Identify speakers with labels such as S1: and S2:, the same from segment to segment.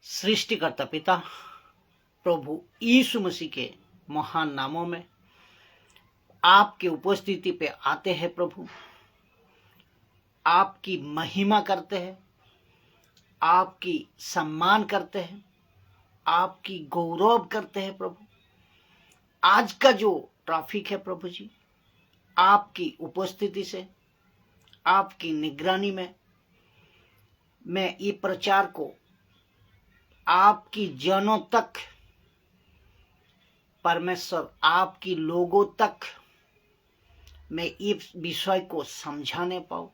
S1: सृष्टिकर्ता पिता प्रभु यीशु मसीह के महान नामों में आपके उपस्थिति पे आते हैं। प्रभु आपकी महिमा करते हैं, आपकी सम्मान करते हैं, आपकी गौरव करते हैं। प्रभु आज का जो ट्रैफिक है प्रभु जी, आपकी उपस्थिति से, आपकी निगरानी में मैं ये प्रचार को आपकी जनों तक, परमेश्वर आपकी लोगों तक मैं इस विषय को समझाने पाऊं,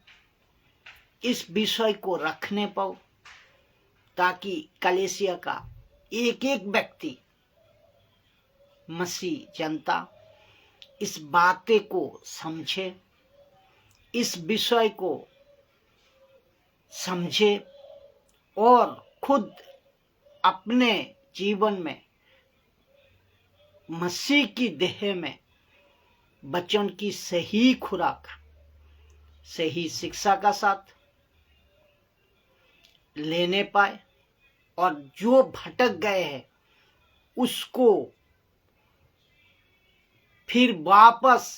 S1: इस विषय को रखने पाऊं, ताकि कलीसिया का एक एक व्यक्ति, मसीह जनता इस बातें को समझे, इस विषय को समझे और खुद अपने जीवन में मसीह की देह में वचन की सही खुराक, सही शिक्षा का साथ लेने पाए और जो भटक गए हैं उसको फिर वापस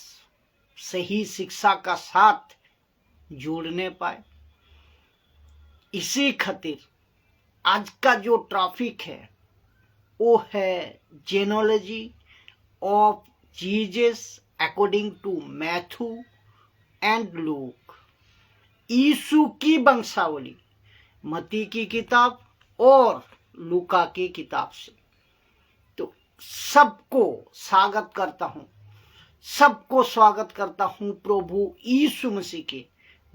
S1: सही शिक्षा का साथ जोड़ने पाए। इसी खातिर आज का जो ट्रैफिक है वो है genealogy of Jesus according to Matthew and Luke, Yeshu की वंशावली मत्ती की किताब और लूका की किताब से। तो सबको स्वागत करता हूं, सबको स्वागत करता हूं प्रभु यीशु मसीह के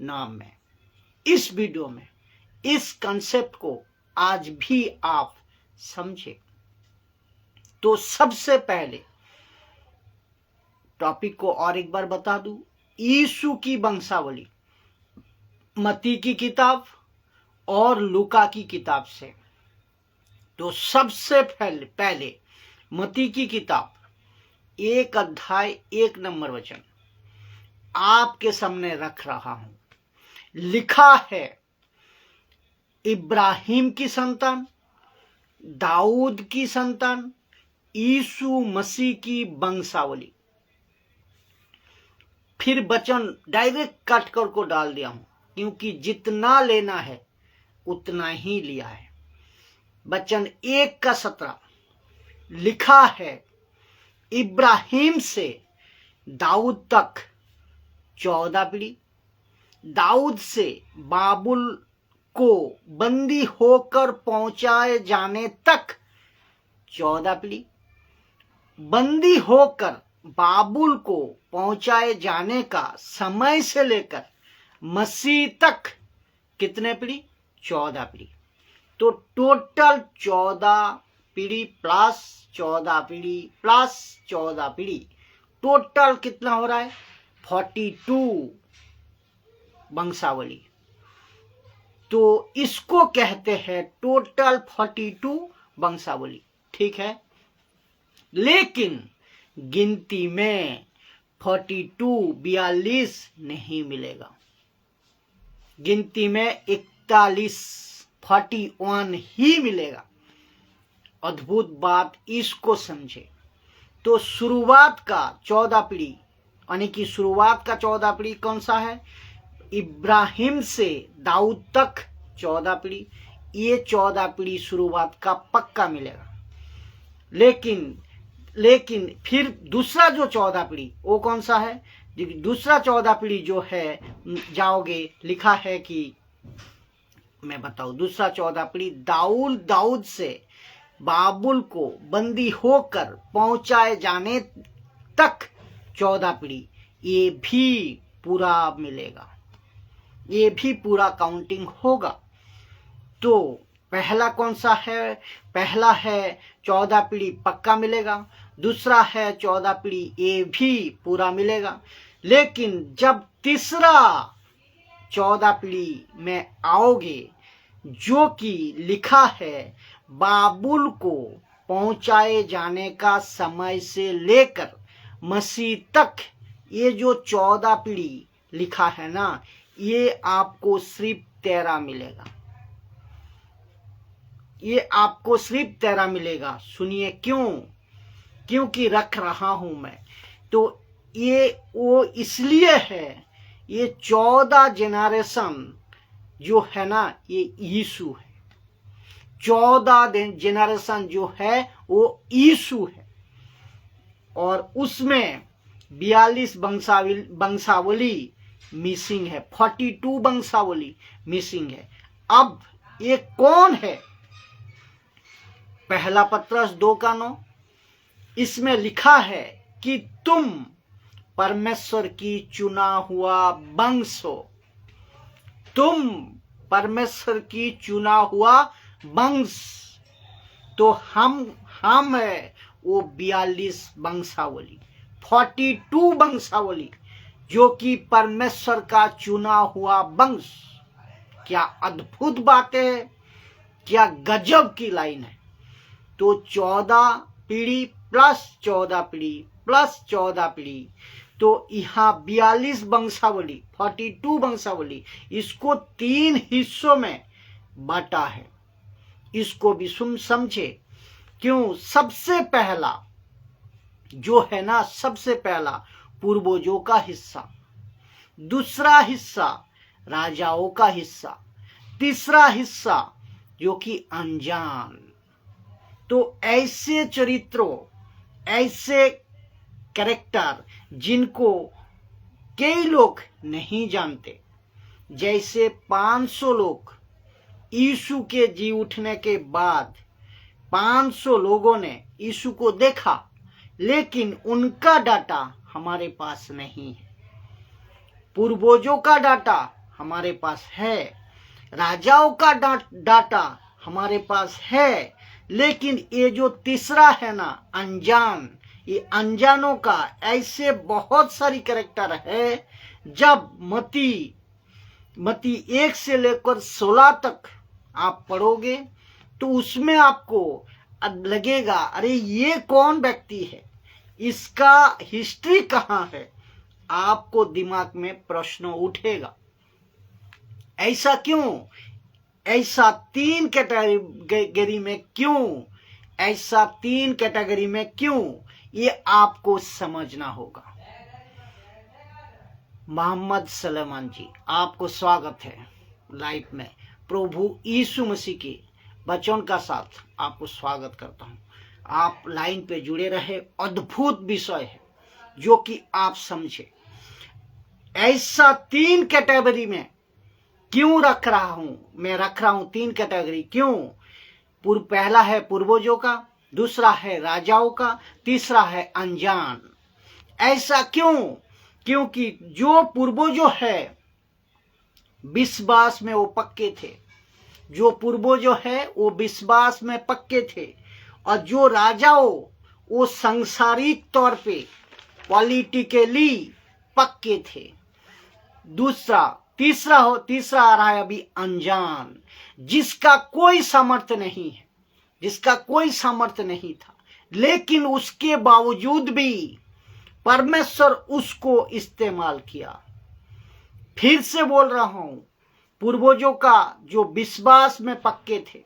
S1: नाम में। इस वीडियो में इस कंसेप्ट को आज भी आप समझे। तो सबसे पहले टॉपिक को और एक बार बता दूं, यीशु की वंशावली मत्ती की किताब और लूका की किताब से। तो सबसे पहले मत्ती की किताब 1 अध्याय 1 नंबर वचन आपके सामने रख रहा हूं। लिखा है, इब्राहिम की संतान, दाऊद की संतान, यीशु मसीह की वंशावली। फिर वचन डायरेक्ट कट कर को डाल दिया हूं, क्योंकि जितना लेना है उतना ही लिया है। वचन 1 का 17 लिखा है, इब्राहिम से दाऊद तक 14 पीढ़ी, दाऊद से बाबुल को बंदी होकर पहुंचाए जाने तक 14 पीढ़ी, बंदी होकर बाबुल को पहुंचाए जाने का समय से लेकर मसीह तक कितने पीढ़ी? 14 पीढ़ी। तो टोटल 14 पीढ़ी प्लस 14 पीढ़ी प्लस 14 पीढ़ी, टोटल कितना हो रहा है? 42 वंशावली। तो इसको कहते हैं टोटल 42 वंशावली, ठीक है। लेकिन गिनती में 42 नहीं मिलेगा, गिनती में 41 ही मिलेगा। अद्भुत बात, इसको समझे। तो शुरुआत का 14 पीढ़ी, यानी कि शुरुआत का 14 पीढ़ी कौन सा है? इब्राहिम से दाऊद तक 14 पीढ़ी। ये 14 पीढ़ी शुरुआत का पक्का मिलेगा। लेकिन फिर दूसरा जो 14 पीढ़ी वो कौन सा है? दूसरा 14 पीढ़ी जो है, जाओगे, लिखा है कि मैं बताऊं, दूसरा 14 पीढ़ी दाऊद से बाबुल को बंदी होकर पहुंचाए जाने तक 14 पीढ़ी, ये भी पूरा मिलेगा, ये भी पूरा काउंटिंग होगा। तो पहला कौन सा है? पहला है 14 पीढ़ी पक्का मिलेगा, दूसरा है 14 पीढ़ी, ये भी पूरा मिलेगा। लेकिन जब तीसरा 14 पीढ़ी में आओगे, जो कि लिखा है बाबुल को पहुंचाए जाने का समय से लेकर मसीह तक, ये जो 14 पीढ़ी लिखा है ना, ये आपको सिर्फ 13 मिलेगा। ये आपको सिर्फ 13 मिलेगा। सुनिए क्यों, क्योंकि रख रहा हूं मैं। तो ये वो इसलिए है, ये 14 जेनरेशन जो है ना, ये यीशु है। 14 जेनरेशन जो है वो यीशु है, और उसमें 42 वंशावली मिसिंग है, 42 वंशावली मिसिंग है। अब ये कौन है? पहला पत्रस 2:9, इसमें लिखा है कि तुम परमेश्वर की चुना हुआ वंश हो। तुम परमेश्वर की चुना हुआ वंश। तो हम है वो 42 वंशावली, 42 वंशावली, जो कि परमेश्वर का चुना हुआ वंश। क्या अद्भुत बात है, क्या गजब की लाइन है। तो 14 पीढ़ी प्लस 14 पीढ़ी प्लस 14 पीढ़ी, तो यहाँ 42 वंशावली, 42 वंशावली, इसको 3 हिस्सों में बांटा है। इसको भी समझे क्यों। सबसे पहला जो है ना, सबसे पहला पूर्वजों का हिस्सा, दूसरा हिस्सा राजाओं का हिस्सा, तीसरा हिस्सा जो कि अनजान। तो ऐसे चरित्रों, ऐसे कैरेक्टर जिनको कई लोग नहीं जानते, जैसे 500 लोग यीशु के जी उठने के बाद 500 लोगों ने यीशु को देखा, लेकिन उनका डाटा हमारे पास नहीं है। पूर्वजों का डाटा हमारे पास है, राजाओं का डाटा हमारे पास है, लेकिन ये जो तीसरा है ना, अनजान, ये अनजानों का ऐसे बहुत सारी कैरेक्टर है। जब मती 1 से लेकर 16 तक आप पढ़ोगे तो उसमें आपको लगेगा, अरे ये कौन व्यक्ति है, इसका हिस्ट्री कहाँ है। आपको दिमाग में प्रश्न उठेगा, ऐसा क्यों, ऐसा 3 कैटेगरी में क्यों, ऐसा 3 कैटेगरी में क्यों, ये आपको समझना होगा। मोहम्मद सलेमान जी, आपको स्वागत है लाइव में। प्रभु यीशु मसीह के वचन का साथ आपको स्वागत करता हूं। आप लाइन पे जुड़े रहे, अद्भुत विषय है जो कि आप समझे। ऐसा 3 कैटेगरी में क्यों रख रहा हूं, मैं रख रहा हूं 3 कैटेगरी क्यों। पहला है पूर्वजों का, दूसरा है राजाओं का, तीसरा है अनजान। ऐसा क्यों, क्योंकि जो पूर्वजों है विश्वास में वो पक्के थे, जो पूर्वजों है वो विश्वास में पक्के थे, और जो राजाओं वो सांसारिक तौर पे पॉलिटिकली पक्के थे। तीसरा आ रहा है अभी अनजान, जिसका कोई सामर्थ्य नहीं है, जिसका कोई सामर्थ्य नहीं था, लेकिन उसके बावजूद भी परमेश्वर उसको इस्तेमाल किया। फिर से बोल रहा हूं, पूर्वजों का जो विश्वास में पक्के थे,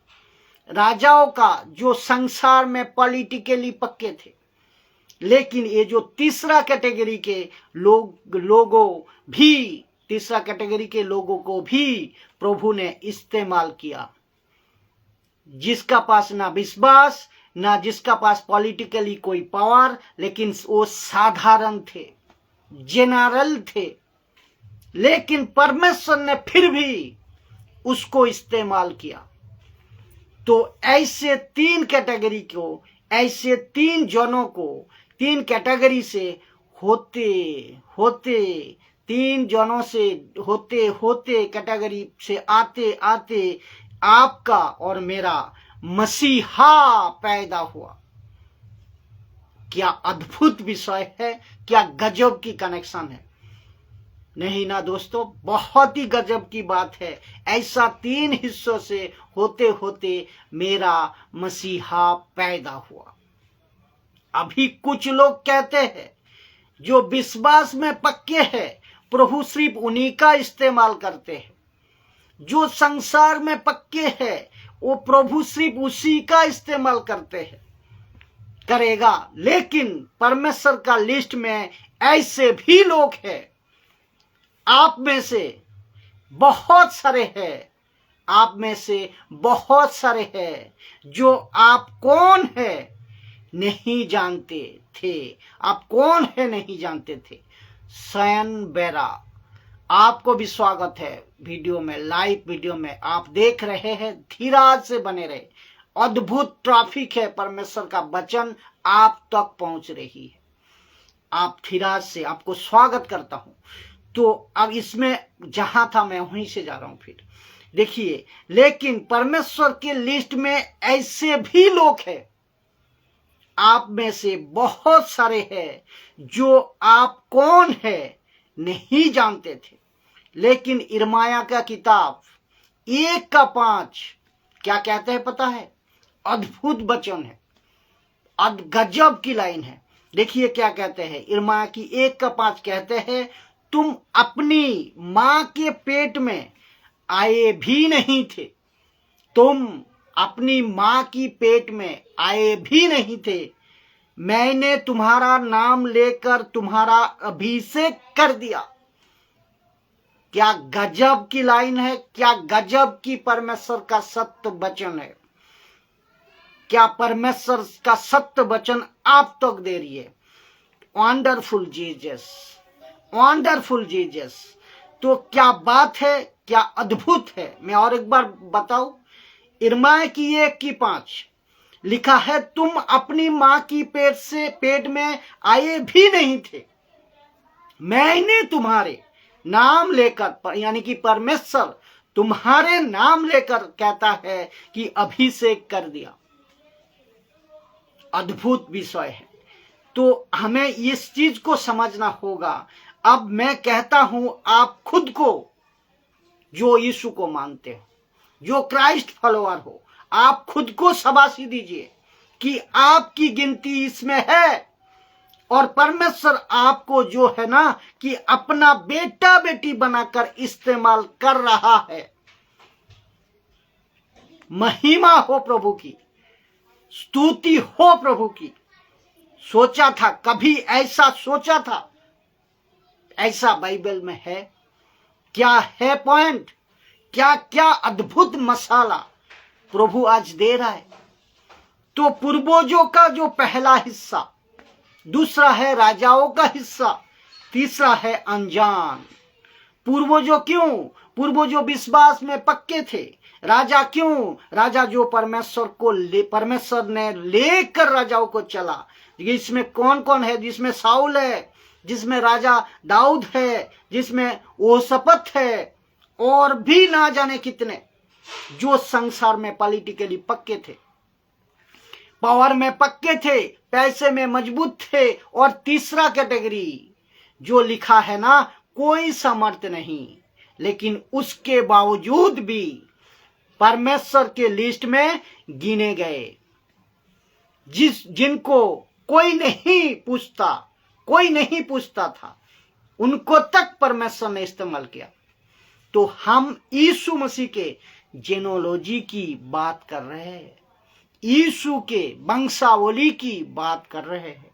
S1: राजाओं का जो संसार में पॉलिटिकली पक्के थे, लेकिन ये जो तीसरा कैटेगरी के लोगों को भी प्रभु ने इस्तेमाल किया, जिसका पास ना विश्वास, ना जिसका पास पॉलिटिकली कोई पावर, लेकिन वो साधारण थे, जनरल थे, लेकिन परमेश्वर ने फिर भी उसको इस्तेमाल किया। तो ऐसे 3 कैटेगरी को, ऐसे 3 जनों को 3 कैटेगरी से होते 3 जनों से होते कैटेगरी से आते आपका और मेरा मसीहा पैदा हुआ। क्या अद्भुत विषय है, क्या गजब की कनेक्शन है, नहीं ना दोस्तों, बहुत ही गजब की बात है। ऐसा 3 हिस्सों से होते होते मेरा मसीहा पैदा हुआ। अभी कुछ लोग कहते हैं जो विश्वास में पक्के हैं, प्रभु सिर्फ उन्हीं का इस्तेमाल करते हैं। जो संसार में पक्के हैं वो प्रभु सिर्फ उसी का इस्तेमाल करेगा। लेकिन परमेश्वर का लिस्ट में ऐसे भी लोग हैं, आप में से बहुत सारे हैं, आप में से बहुत सारे हैं जो आप कौन है नहीं जानते थे। आप कौन है नहीं जानते थे। सयन बेरा, आपको भी स्वागत है वीडियो में, लाइव वीडियो में आप देख रहे हैं। धीरज से बने रहे, अद्भुत ट्रैफिक है, परमेश्वर का वचन आप तक पहुंच रही है। आप धीरज से, आपको स्वागत करता हूं। तो अब इसमें जहां था मैं वहीं से जा रहा हूं। फिर देखिए, लेकिन परमेश्वर के लिस्ट में ऐसे भी लोग हैं, आप में से बहुत सारे हैं जो आप कौन है नहीं जानते थे। लेकिन इर्माया का किताब 1:5 क्या कहते हैं पता है? अद्भुत वचन है, गजब की लाइन है। देखिए क्या कहते हैं, इर्माया की 1:5 कहते हैं, तुम अपनी मां के पेट में आए भी नहीं थे, तुम अपनी मां की पेट में आए भी नहीं थे, मैंने तुम्हारा नाम लेकर तुम्हारा अभिषेक कर दिया। क्या गजब की लाइन है, क्या गजब की परमेश्वर का सत्य वचन है। क्या परमेश्वर का सत्य वचन आप तक दे रही है। Wonderful Jesus, wonderful Jesus. तो क्या बात है, क्या अद्भुत है। मैं और एक बार बताऊं, इर्माया की 1:5 लिखा है, तुम अपनी मां की पेट में आए भी नहीं थे, मैंने तुम्हारे नाम लेकर, यानी कि परमेश्वर तुम्हारे नाम लेकर कहता है कि अभिषेक कर दिया। अद्भुत विषय है। तो हमें इस चीज को समझना होगा। अब मैं कहता हूं, आप खुद को जो यीशु को मानते हो, जो क्राइस्ट फॉलोअर हो, आप खुद को शाबाशी दीजिए कि आपकी गिनती इसमें है। और परमेश्वर आपको जो है ना कि अपना बेटा बेटी बनाकर इस्तेमाल कर रहा है। महिमा हो प्रभु की, स्तुति हो प्रभु की। सोचा था, कभी ऐसा सोचा था? ऐसा बाइबल में है? क्या है पॉइंट? क्या क्या अद्भुत मसाला प्रभु आज दे रहा है। तो पूर्वजों का जो पहला हिस्सा, दूसरा है राजाओं का हिस्सा, तीसरा है अनजान। पूर्वजों क्यों? पूर्वजों विश्वास में पक्के थे। राजा क्यों? राजा जो परमेश्वर ने लेकर राजाओं को चला। इसमें कौन कौन है? जिसमें साउल है, जिसमें राजा दाऊद है, जिसमें ओसपत है, और भी ना जाने कितने जो संसार में पॉलिटिकली पक्के थे, पावर में पक्के थे, पैसे में मजबूत थे। और तीसरा कैटेगरी जो लिखा है ना, कोई सामर्थ्य नहीं, लेकिन उसके बावजूद भी परमेश्वर के लिस्ट में गिने गए, जिनको कोई नहीं पूछता था, उनको तक परमेश्वर ने इस्तेमाल किया। तो हम यीशु मसीह के जेनोलॉजी की बात कर रहे हैं, यीशु के वंशावली की बात कर रहे हैं।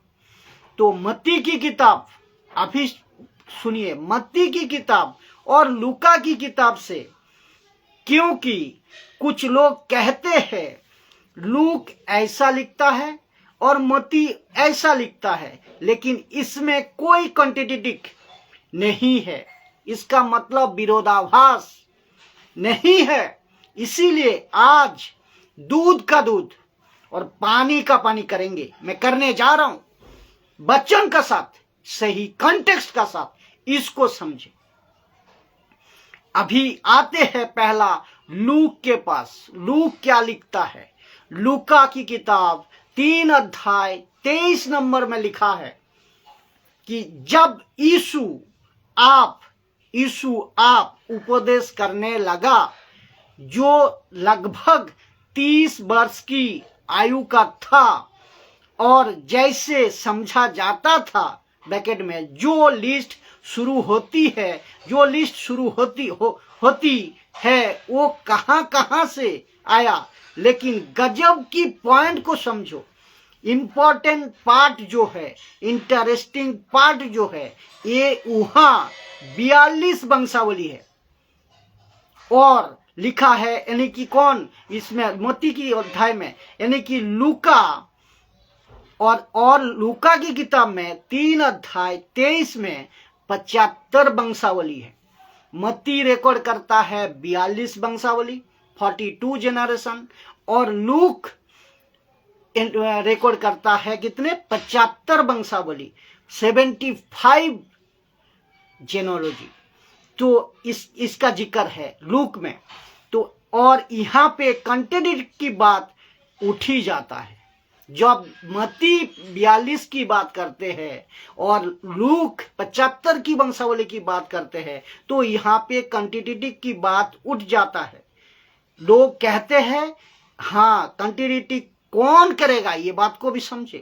S1: तो मत्ती की किताब, अभी सुनिए, मत्ती की किताब और लूका की किताब से, क्योंकि कुछ लोग कहते हैं लूक ऐसा लिखता है और मत्ती ऐसा लिखता है, लेकिन इसमें कोई कॉन्ट्रडिक्ट नहीं है, इसका मतलब विरोधाभास नहीं है। इसीलिए आज दूध का दूध और पानी का पानी करेंगे। मैं करने जा रहा हूं वचन का साथ, सही कॉन्टेक्स्ट का साथ, इसको समझे। अभी आते हैं पहला लूक के पास। लूक क्या लिखता है? लूका की किताब 3:23 में लिखा है कि जब यीशु आप उपदेश करने लगा, जो लगभग 30 वर्ष की आयु का था, और जैसे समझा जाता था, ब्रैकेट में जो लिस्ट शुरू होती है, वो कहां कहां से आया, लेकिन गजब की पॉइंट को समझो। इंपॉर्टेंट पार्ट जो है, इंटरेस्टिंग पार्ट जो है, ये वहां 42 वंशावली है और लिखा है, यानी कि कौन, इसमें मत्ती की अध्याय में, यानी कि लूका, और लूका की किताब में 3 अध्याय 23 में 75 वंशावली है। मत्ती रिकॉर्ड करता है 42 वंशावली, 42 जेनरेशन, और लूक रिकॉर्ड करता है कितने, 75 वंशावली, 75 जेनोलॉजी। तो इसका जिक्र है लूक में। तो और यहाँ पे कंट्राडिक्ट की बात उठी जाता है। जब मत्ती 42 की बात करते हैं और लूक 75 की वंशावली की बात करते हैं, तो यहाँ पे कंट्राडिक्ट की बात उठ जाता है। लोग कहते हैं हाँ, कंट्राडिक्ट कौन करेगा, ये बात को भी समझे।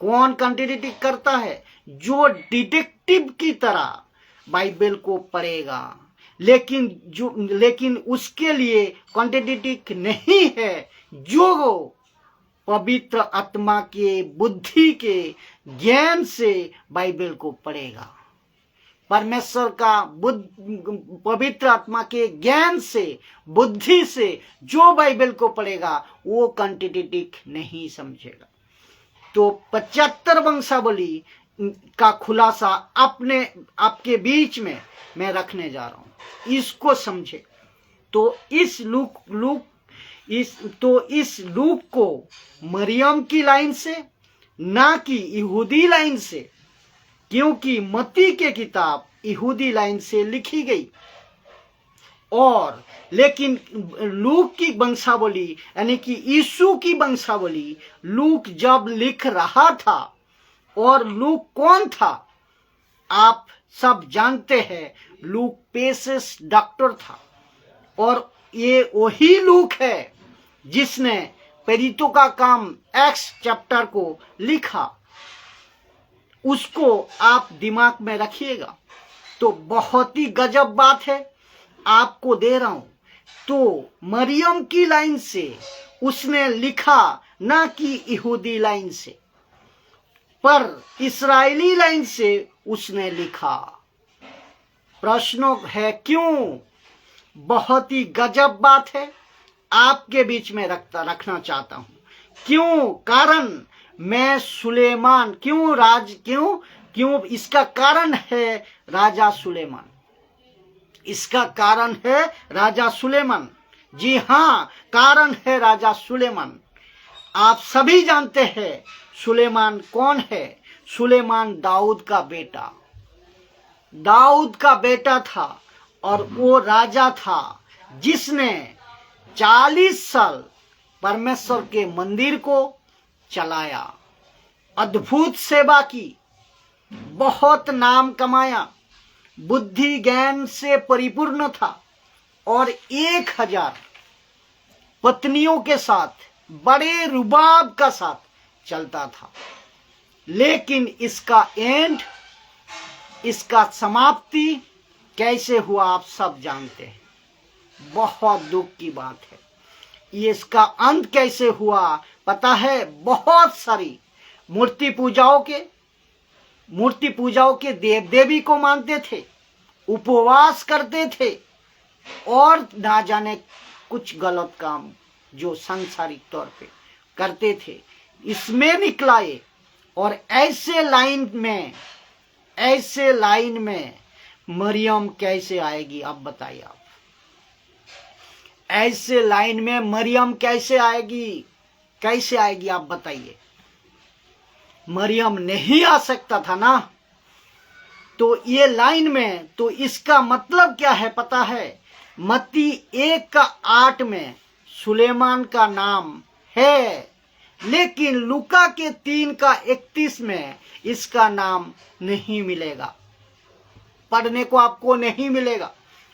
S1: कौन कंट्राडिक्ट करता है? जो डिटेक्टिव की तरह बाइबल को पढ़ेगा, लेकिन उसके लिए कंट्राडिक्ट नहीं है, जो पवित्र आत्मा के बुद्धि के ज्ञान से बाइबल को पढ़ेगा। परमेश्वर का पवित्र आत्मा के ज्ञान से, बुद्धि से जो बाइबल को पढ़ेगा, वो कंट्राडिक्ट नहीं समझेगा। तो 75 वंशावली का खुलासा आपके बीच में मैं रखने जा रहा हूं, इसको समझे। तो इस लूक को मरियम की लाइन से, ना कि यहूदी लाइन से, क्योंकि मत्ती के किताब यहूदी लाइन से लिखी गई, और लेकिन लूक की वंशावली, यानी कि यीशु की वंशावली, लूक जब लिख रहा था, और लूक कौन था आप सब जानते हैं, लूक पेशेस डॉक्टर था, और ये वही लूक है जिसने प्रेरितों का काम एक्स चैप्टर को लिखा। उसको आप दिमाग में रखिएगा। तो बहुत ही गजब बात है, आपको दे रहा हूं। तो मरियम की लाइन से उसने लिखा, ना कि यहूदी लाइन से, पर इस्राएली लाइन से उसने लिखा। प्रश्न है क्यों? बहुत ही गजब बात है, आपके बीच में रखना चाहता हूं। क्यों? कारण मैं सुलेमान, क्यों इसका कारण है राजा सुलेमान। इसका कारण है राजा सुलेमान। जी हां, कारण है राजा सुलेमान। आप सभी जानते हैं सुलेमान कौन है। सुलेमान दाऊद का बेटा था, और वो राजा था जिसने 40 साल परमेश्वर के मंदिर को चलाया, अद्भुत सेवा की, बहुत नाम कमाया, बुद्धि ज्ञान से परिपूर्ण था, और 1000 पत्नियों के साथ बड़े रुबाब का साथ चलता था। लेकिन इसका एंड, इसका समाप्ति कैसे हुआ आप सब जानते हैं। बहुत दुख की बात है। ये इसका अंत कैसे हुआ पता है? बहुत सारी मूर्ति पूजाओं के देव देवी को मानते थे, उपवास करते थे, और ना जाने कुछ गलत काम जो सांसारिक तौर पे करते थे, इसमें निकला ये। और ऐसे लाइन में मरियम कैसे आएगी आप बताइए। आप ऐसे लाइन में मरियम कैसे आएगी आप बताइए। मरियम नहीं आ सकता था ना। तो ये लाइन में, तो इसका मतलब क्या है पता है? मत्ती 1:8 में सुलेमान का नाम है, लेकिन लूका के 3:31 में इसका नाम नहीं मिलेगा, पढ़ने को आपको नहीं मिलेगा।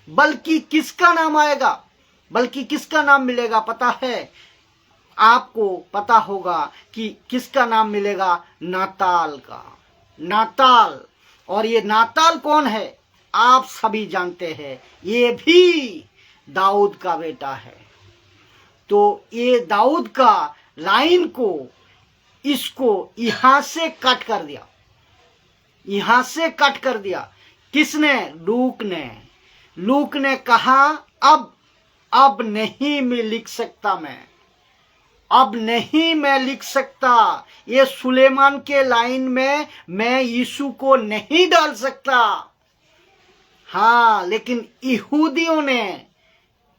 S1: बल्कि किसका नाम आएगा? किसका नाम मिलेगा पता है? आपको पता होगा कि किसका नाम मिलेगा? नाताल का। नाताल। और ये नाताल कौन है? आप सभी जानते हैं, ये भी दाऊद का बेटा है। तो ये दाऊद का लाइन को इसको यहां से कट कर दिया, यहां से कट कर दिया। किसने? लूक ने कहा अब नहीं मैं लिख सकता, अब नहीं मैं लिख सकता, ये सुलेमान के लाइन में मैं यीशु को नहीं डाल सकता। हाँ, लेकिन यहूदियों ने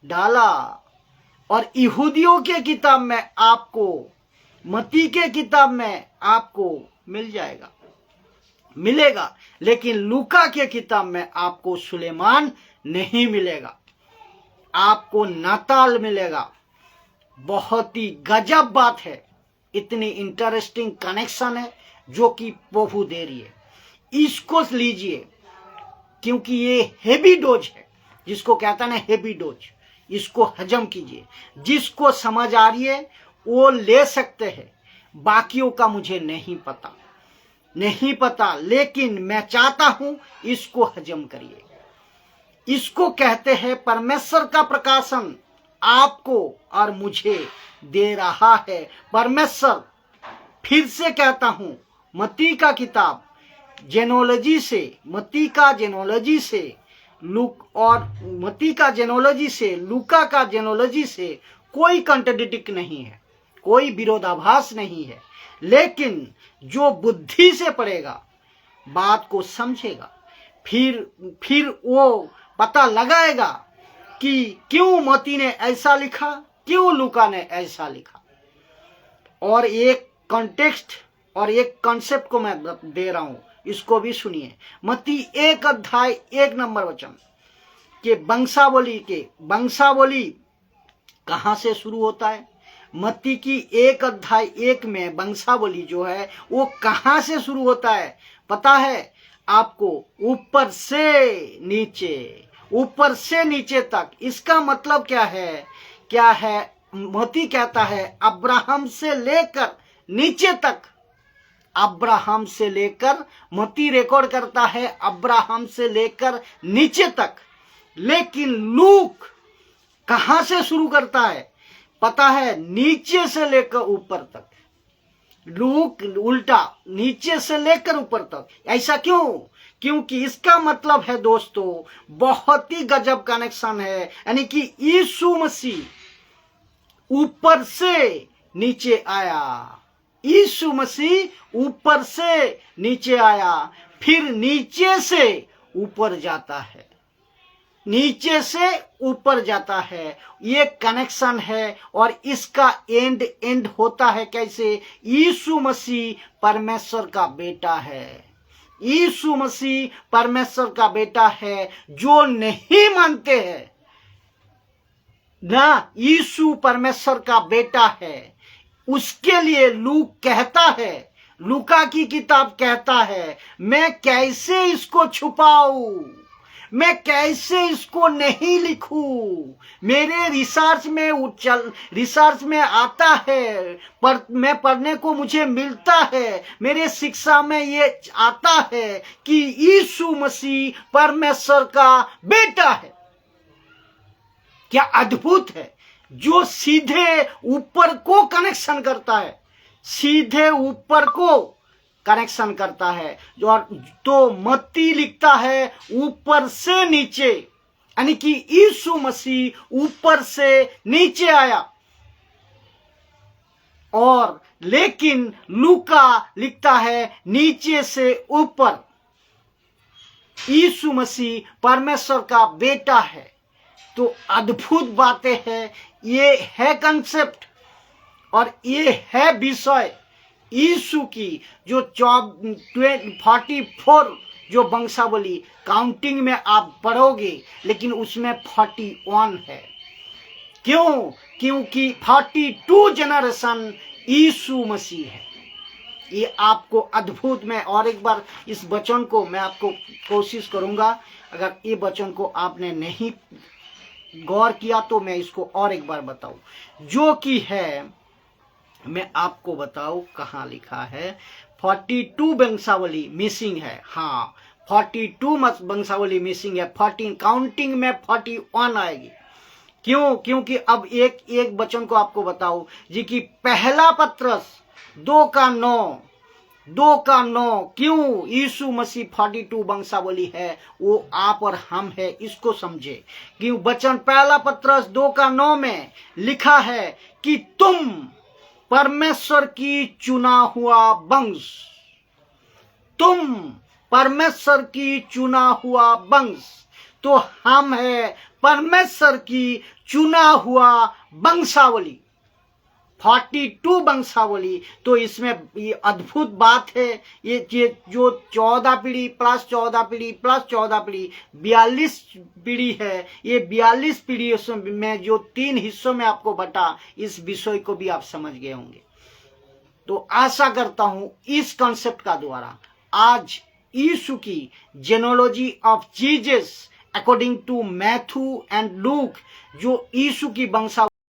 S1: डाला, और यहूदियों के किताब में आपको, मत्ती के किताब में आपको मिलेगा, लेकिन लूका के किताब में आपको सुलेमान नहीं मिलेगा, आपको नाताल मिलेगा। बहुत ही गजब बात है, इतनी इंटरेस्टिंग कनेक्शन है जो कि प्रभु दे रही है। इसको लीजिए, क्योंकि ये हेवी डोज है, जिसको कहता है हेवी डोज, इसको हजम कीजिए। जिसको समझ आ रही है वो ले सकते हैं, बाकियों का मुझे नहीं पता, लेकिन मैं चाहता हूं इसको हजम करिए। इसको कहते हैं परमेश्वर का प्रकाशन आपको और मुझे दे रहा है परमेश्वर। फिर से कहता हूं, मत्ती का किताब जेनोलॉजी से, मत्ती का जेनोलॉजी से लूका का जेनोलॉजी से कोई कंट्राडिक्ट नहीं है, कोई विरोधाभास नहीं है। लेकिन जो बुद्धि से पढ़ेगा, बात को समझेगा, फिर वो पता लगाएगा कि क्यों मत्ती ने ऐसा लिखा, क्यों लूका ने ऐसा लिखा। और एक कॉन्टेक्स्ट और एक कॉन्सेप्ट को मैं दे रहा हूं, इसको भी सुनिए। मत्ती 1 अध्याय 1 नंबर वचन के वंशावली कहां से शुरू होता है? मत्ती की 1 अध्याय 1 में वंशावली जो है वो कहां से शुरू होता है पता है आपको? ऊपर से नीचे तक। इसका मतलब क्या है? मत्ती कहता है अब्राहम से लेकर नीचे तक, अब्राहम से लेकर, मत्ती रिकॉर्ड करता है अब्राहम से लेकर नीचे तक। लेकिन लूक कहां से शुरू करता है पता है? नीचे से लेकर ऊपर तक। लूक उल्टा, नीचे से लेकर ऊपर तक। ऐसा क्यों? क्योंकि इसका मतलब है दोस्तों, बहुत ही गजब कनेक्शन है। यानी कि यीशु मसीह ऊपर से नीचे आया, यीशु मसीह ऊपर से नीचे आया, फिर नीचे से ऊपर जाता है, नीचे से ऊपर जाता है। ये कनेक्शन है। और इसका एंड होता है कैसे? यीशु मसीह परमेश्वर का बेटा है, यीशु मसीह परमेश्वर का बेटा है। जो नहीं मानते हैं ना यीशु परमेश्वर का बेटा है, उसके लिए लूक कहता है, लूका की किताब कहता है, मैं कैसे इसको छुपाऊं, मैं कैसे इसको नहीं लिखूं। मेरे रिसर्च में आता है, मैं पढ़ने को मुझे मिलता है, मेरे शिक्षा में ये आता है कि यीशु मसीह परमेश्वर का बेटा है। क्या अद्भुत है! जो सीधे ऊपर को कनेक्शन करता है, सीधे ऊपर को कनेक्शन करता है। तो मत्ती लिखता है ऊपर से नीचे, यानी कि यीशु मसीह ऊपर से नीचे आया। और लेकिन लूका लिखता है नीचे से ऊपर। यीशु मसीह परमेश्वर का बेटा है। तो अद्भुत बातें हैं। ये है कंसेप्ट और ये है विषय यीशु की। जो 44 जो वंशावली काउंटिंग में आप पढ़ोगे, लेकिन उसमें 41 है। क्यों? क्योंकि 42 जनरेशन यीशु मसीह है। ये आपको अद्भुत। में और एक बार इस वचन को मैं आपको कोशिश करूंगा, अगर ये वचन को आपने नहीं गौर किया तो मैं इसको और एक बार बताऊं, जो कि है, मैं आपको बताऊं कहां लिखा है। 42 वंशावली मिसिंग है। हाँ, 42 वंशावली मिसिंग है। 14 काउंटिंग में 41 आएगी। क्यों? क्योंकि अब एक एक वचन को आपको बताओ जी कि पहला पत्रस 2:9 क्यों यीशु मसीह 42 वंशावली है, वो आप और हम है, इसको समझे। क्यों? वचन पहला पत्रस 2:9 में लिखा है कि तुम परमेश्वर की चुना हुआ वंश, तुम परमेश्वर की चुना हुआ वंश। तो हम है परमेश्वर की चुना हुआ वंशावली, 42 वंशावली। तो इसमें ये अद्भुत बात है, ये जो 14 पीढ़ी प्लस 14 पीढ़ी प्लस 14 पीढ़ी 42 पीढ़ी है। ये 42 पीढ़ी में जो 3 हिस्सों में आपको बटा, इस विषय को भी आप समझ गए होंगे। तो आशा करता हूं इस कॉन्सेप्ट का द्वारा आज यीशु की genealogy of Jesus according to Matthew and Luke, जो यीशु की वंशा